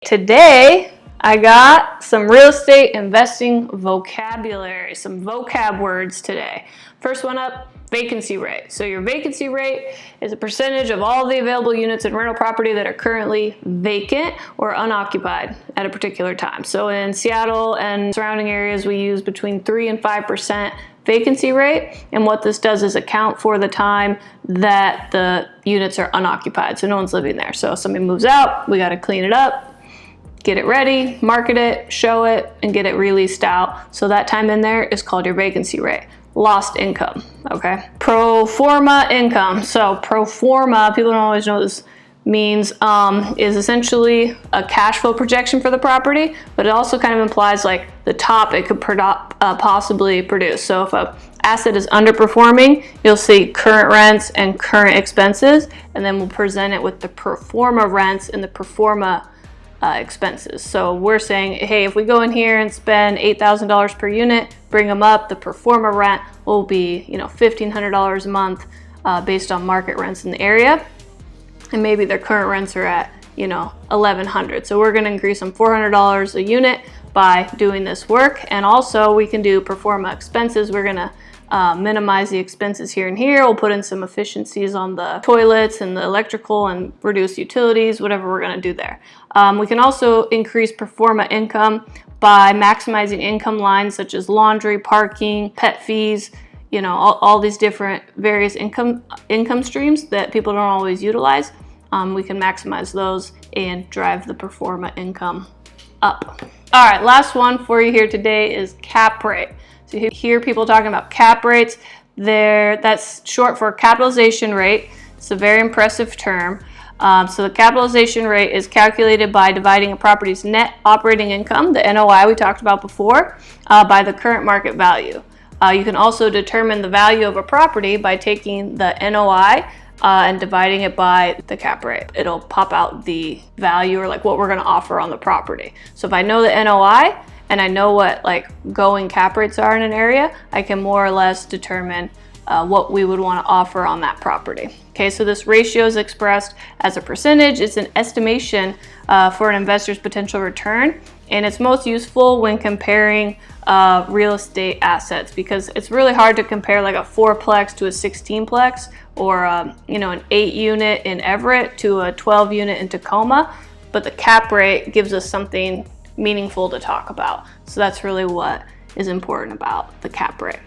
Today, I got some real estate investing vocabulary, some vocab words today. First one up, vacancy rate. So your vacancy rate is a percentage of all the available units in rental property that are currently vacant or unoccupied at a particular time. So in Seattle and surrounding areas, we use between 3 and 5% vacancy rate, and what this does is account for the time that the units are unoccupied, so no one's living there. So if somebody moves out, we got to clean it up, get it ready, market it, show it, and get it released out. So that time in there is called your vacancy rate. Lost income, okay? Proforma income. So proforma, people don't always know what this means, is essentially a cash flow projection for the property, but it also kind of implies like the top it could possibly produce. So if an asset is underperforming, you'll see current rents and current expenses, and then we'll present it with the proforma rents and the proforma expenses. So we're saying, hey, if we go in here and spend $8,000 per unit, bring them up, the proforma rent will be, $1,500 a month based on market rents in the area. And maybe their current rents are at, $1,100. So we're going to increase them $400 a unit by doing this work. And also we can do proforma expenses. We're going to minimize the expenses here and here. We'll put in some efficiencies on the toilets and the electrical and reduce utilities, whatever we're going to do there. We can also increase proforma income by maximizing income lines such as laundry, parking, pet fees, all these different various income streams that people don't always utilize. We can maximize those and drive the proforma income up. All right, last one for you here today is cap rate. So you hear people talking about cap rates. That's short for capitalization rate. It's a very impressive term. So the capitalization rate is calculated by dividing a property's net operating income, the NOI we talked about before, by the current market value. You can also determine the value of a property by taking the NOI and dividing it by the cap rate. It'll pop out the value or like what we're going to offer on the property. So if I know the NOI and I know what going cap rates are in an area, I can more or less determine what we would want to offer on that property. Okay, so this ratio is expressed as a percentage. It's an estimation for an investor's potential return, and it's most useful when comparing real estate assets because it's really hard to compare like a 4-plex to a 16-plex or an 8-unit in Everett to a 12-unit in Tacoma, but the cap rate gives us something meaningful to talk about. So that's really what is important about the cap rate.